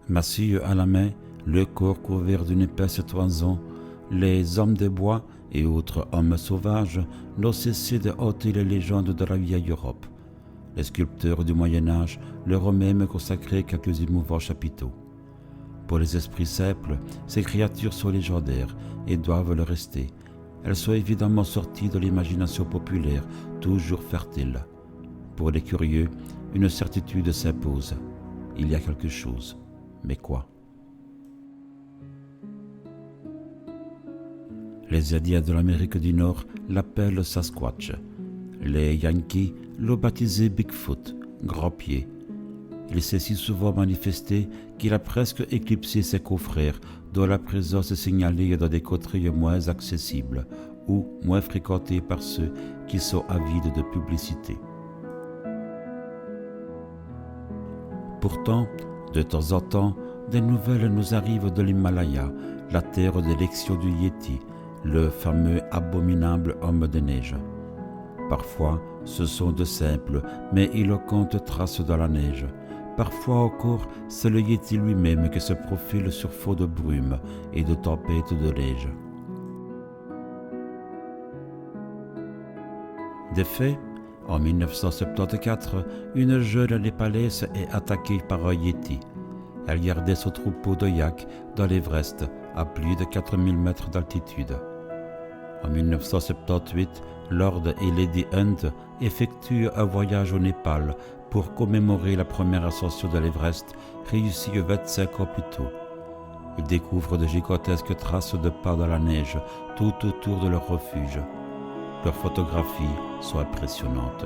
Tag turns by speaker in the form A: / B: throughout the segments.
A: Massue à la main, le corps couvert d'une épaisse toison, les hommes des bois et autres hommes sauvages n'ont cessé de hanter les légendes de la vieille Europe. Les sculpteurs du Moyen-Âge leur ont même consacré quelques émouvants chapiteaux. Pour les esprits simples, ces créatures sont légendaires et doivent le rester. Elles sont évidemment sorties de l'imagination populaire, toujours fertile. Pour les curieux, une certitude s'impose. Il y a quelque chose. Mais quoi? Les Indiens de l'Amérique du Nord l'appellent Sasquatch. Les Yankees l'ont baptisé Bigfoot, grand pied. Il s'est si souvent manifesté qu'il a presque éclipsé ses confrères, dont la présence est signalée dans des contrées moins accessibles ou moins fréquentées par ceux qui sont avides de publicité. Pourtant, de temps en temps, des nouvelles nous arrivent de l'Himalaya, la terre d'élection du Yéti, le fameux abominable homme de neige. Parfois, ce sont de simples mais éloquentes traces dans la neige. Parfois encore, c'est le Yéti lui-même qui se profile sur fond de brume et de tempêtes de neige. De fait, en 1974, une jeune Népalaise est attaquée par un Yéti. Elle gardait son troupeau de yaks dans l'Everest, à plus de 4000 mètres d'altitude. En 1978, Lord et Lady Hunt effectuent un voyage au Népal pour commémorer la première ascension de l'Everest, réussie 25 ans plus tôt. Ils découvrent de gigantesques traces de pas dans la neige tout autour de leur refuge. Leurs photographies sont impressionnantes.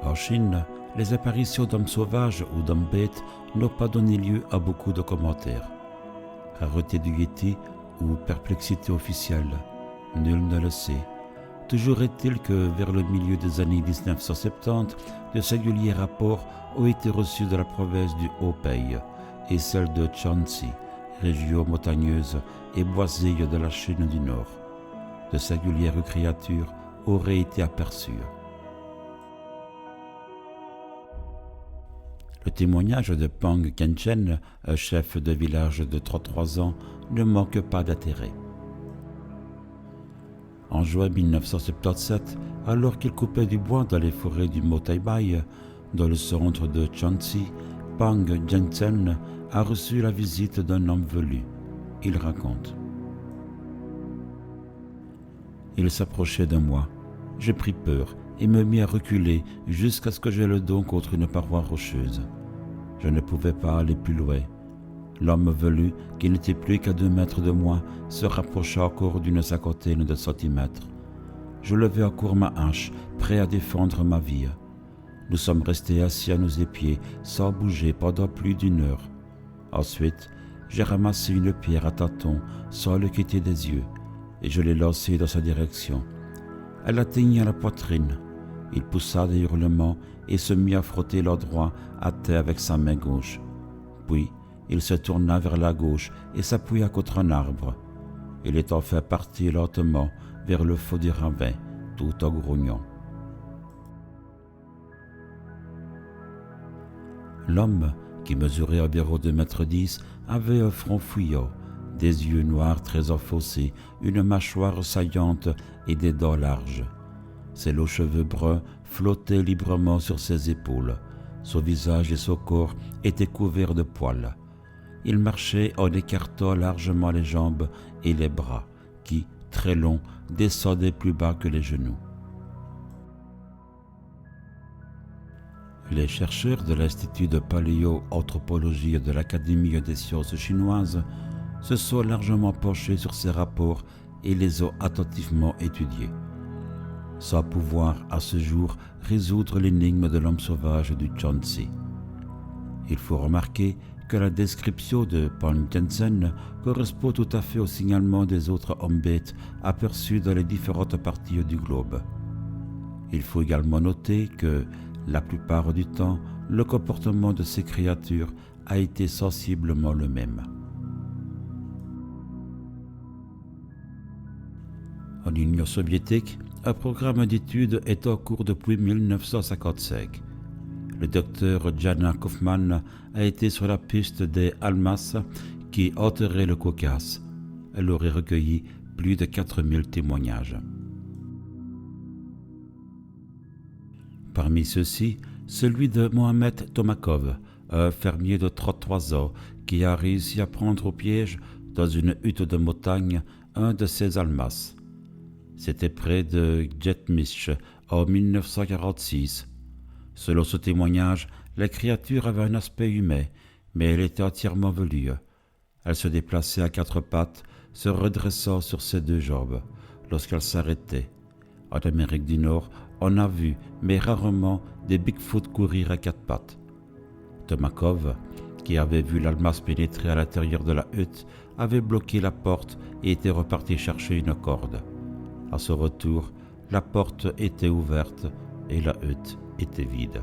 A: En Chine, les apparitions d'hommes sauvages ou d'hommes bêtes n'ont pas donné lieu à beaucoup de commentaires. Rareté du Yéti ou perplexité officielle, nul ne le sait. Toujours est-il que vers le milieu des années 1970, de singuliers rapports ont été reçus de la province du Hubei et celle de Shaanxi, région montagneuse et boisée de la Chine du Nord. De singulières créatures auraient été aperçues. Le témoignage de Pang Kenchen, un chef de village de 33 ans, ne manque pas d'intérêt. En juin 1977, alors qu'il coupait du bois dans les forêts du Motaibai, dans le centre de Shaanxi, Pang Kenchen a reçu la visite d'un homme velu. Il raconte. Il s'approchait de moi. J'ai pris peur et me mis à reculer jusqu'à ce que j'aie le dos contre une paroi rocheuse. Je ne pouvais pas aller plus loin. L'homme velu, qui n'était plus qu'à 2 mètres de moi, se rapprocha encore d'une cinquantaine de centimètres. Je levai encore ma hache, prêt à défendre ma vie. Nous sommes restés assis à nos épieds, sans bouger pendant plus d'1 heure. Ensuite, j'ai ramassé une pierre à tâtons, sans le quitter des yeux, et je l'ai lancée dans sa direction. Elle atteignit la poitrine. Il poussa des hurlements et se mit à frotter l'endroit à terre avec sa main gauche. Puis, il se tourna vers la gauche et s'appuya contre un arbre. Il est enfin parti lentement vers le fond du ravin, tout en grognant. L'homme, qui mesurait environ 2,10 m, avait un front fuyant, des yeux noirs très enfoncés, une mâchoire saillante et des dents larges. Ses longs cheveux bruns flottaient librement sur ses épaules. Son visage et son corps étaient couverts de poils. Il marchait en écartant largement les jambes et les bras, qui, très longs, descendaient plus bas que les genoux. Les chercheurs de l'Institut de paléoanthropologie de l'Académie des sciences chinoises se sont largement penchés sur ces rapports et les ont attentivement étudiés, sans pouvoir à ce jour résoudre l'énigme de l'homme sauvage du Shaanxi. Il faut remarquer que la description de Pang Kenchen correspond tout à fait au signalement des autres hommes-bêtes aperçus dans les différentes parties du globe. Il faut également noter que, la plupart du temps, le comportement de ces créatures a été sensiblement le même. En Union soviétique, un programme d'études est en cours depuis 1955. Le docteur Jana Kaufman a été sur la piste des Almas qui hanteraient le Caucase. Elle aurait recueilli plus de 4000 témoignages. Parmi ceux-ci, celui de Mohamed Tomakov, un fermier de 33 ans qui a réussi à prendre au piège dans une hutte de montagne un de ses almas. C'était près de Jetmish en 1946. Selon ce témoignage, la créature avait un aspect humain, mais elle était entièrement velue. Elle se déplaçait à 4 pattes, se redressant sur ses 2 jambes lorsqu'elle s'arrêtait. En Amérique du Nord, on a vu, mais rarement, des Bigfoot courir à 4 pattes. Tomakov, qui avait vu l'almas pénétrer à l'intérieur de la hutte, avait bloqué la porte et était reparti chercher une corde. À son retour, la porte était ouverte et la hutte était vide.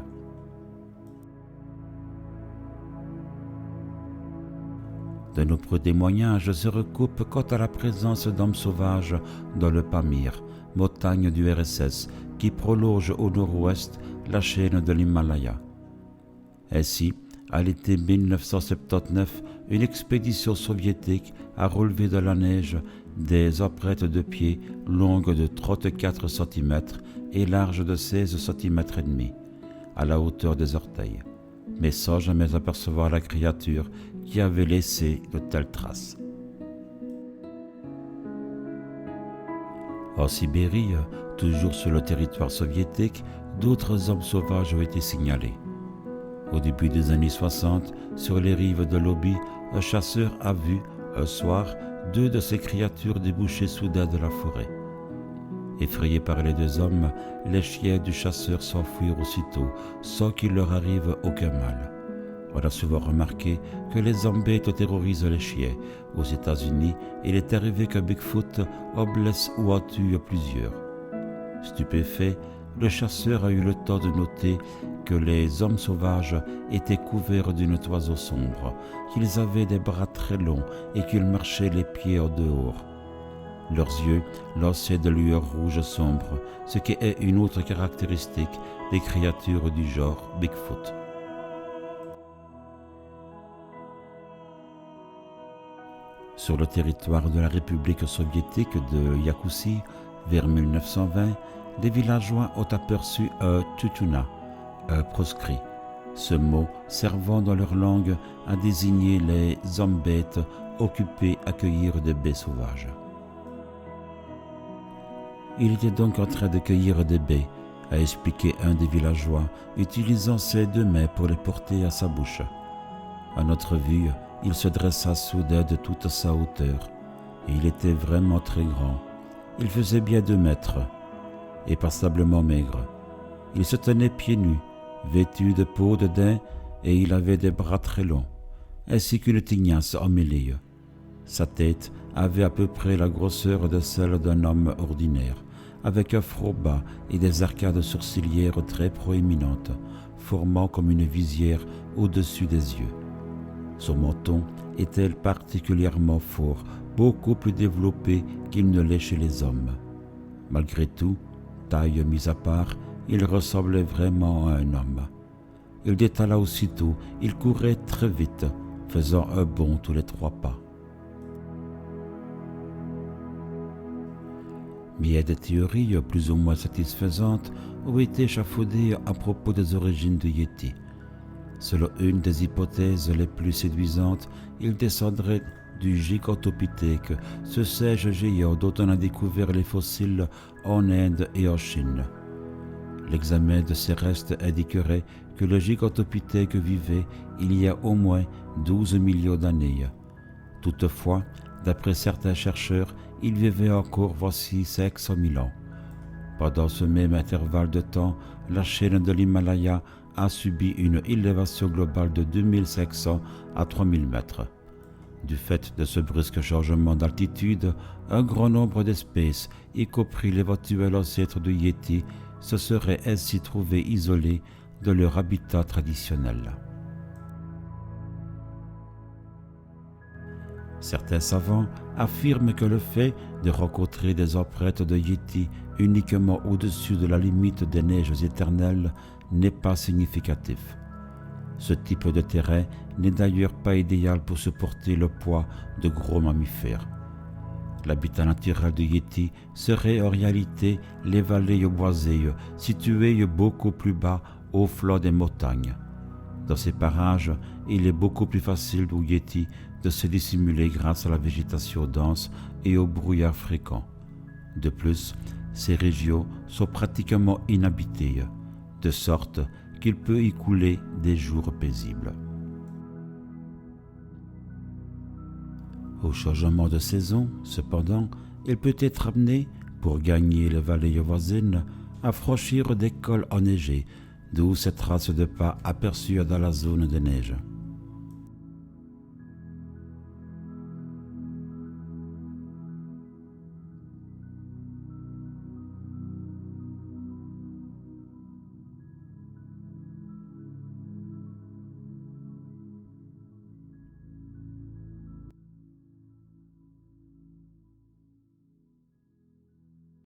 A: De nombreux témoignages se recoupent quant à la présence d'hommes sauvages dans le Pamir, montagne du RSS, qui prolonge au nord-ouest la chaîne de l'Himalaya. Ainsi, à l'été 1979, une expédition soviétique a relevé de la neige des empreintes de pieds longues de 34 cm et larges de 16 cm et demi, à la hauteur des orteils, mais sans jamais apercevoir la créature qui avait laissé de telles traces. En Sibérie, toujours sur le territoire soviétique, d'autres hommes sauvages ont été signalés. Au début des années 60, sur les rives de l'Oby, un chasseur a vu, un soir, 2 de ces créatures déboucher soudain de la forêt. Effrayés par les 2 hommes, les chiens du chasseur s'enfuirent aussitôt, sans qu'il leur arrive aucun mal. On a souvent remarqué que les zombies terrorisent les chiens. Aux États-Unis, il est arrivé qu'un Bigfoot en blesse ou en tue plusieurs. Stupéfait, le chasseur a eu le temps de noter que les hommes sauvages étaient couverts d'une toison sombre, qu'ils avaient des bras très longs et qu'ils marchaient les pieds en dehors. Leurs yeux lançaient de lueurs rouges sombres, ce qui est une autre caractéristique des créatures du genre Bigfoot. Sur le territoire de la République soviétique de Iakoussie, vers 1920, les villageois ont aperçu un tutuna, un proscrit, ce mot servant dans leur langue à désigner les hommes bêtes occupés à cueillir des baies sauvages. Il était donc en train de cueillir des baies, a expliqué un des villageois, utilisant ses 2 mains pour les porter à sa bouche. À notre vue, il se dressa soudain de toute sa hauteur, et il était vraiment très grand. Il faisait bien 2 mètres, et passablement maigre. Il se tenait pieds nus, vêtu de peau de daim, et il avait des bras très longs, ainsi qu'une tignasse emmêlée. Sa tête avait à peu près la grosseur de celle d'un homme ordinaire, avec un front bas et des arcades sourcilières très proéminentes, formant comme une visière au-dessus des yeux. Son menton était particulièrement fort, beaucoup plus développé qu'il ne l'est chez les hommes. Malgré tout, taille mise à part, il ressemblait vraiment à un homme. Il détala aussitôt, il courait très vite, faisant un bond tous les 3 pas. Bien des théories plus ou moins satisfaisantes ont été échafaudées à propos des origines du Yéti. Selon une des hypothèses les plus séduisantes, il descendrait du Gigantopithèque, ce singe géant dont on a découvert les fossiles en Inde et en Chine. L'examen de ces restes indiquerait que le Gigantopithèque vivait il y a au moins 12 millions d'années. Toutefois, d'après certains chercheurs, il vivait encore voici 500 000 ans. Pendant ce même intervalle de temps, la chaîne de l'Himalaya a subi une élévation globale de 2500 à 3000 mètres. Du fait de ce brusque changement d'altitude, un grand nombre d'espèces, y compris l'éventuel ancêtre du Yéti, se seraient ainsi trouvés isolés de leur habitat traditionnel. Certains savants affirment que le fait de rencontrer des empreintes de Yéti uniquement au-dessus de la limite des neiges éternelles n'est pas significatif. Ce type de terrain n'est d'ailleurs pas idéal pour supporter le poids de gros mammifères. L'habitat naturel du yéti serait en réalité les vallées boisées situées beaucoup plus bas au flanc des montagnes. Dans ces parages, il est beaucoup plus facile au yéti de se dissimuler grâce à la végétation dense et au brouillard fréquent. De plus, ces régions sont pratiquement inhabitées, de sorte qu'il peut y couler des jours paisibles. Au changement de saison, cependant, il peut être amené, pour gagner les vallées voisines, à franchir des cols enneigés, d'où ces traces de pas aperçues dans la zone de neige.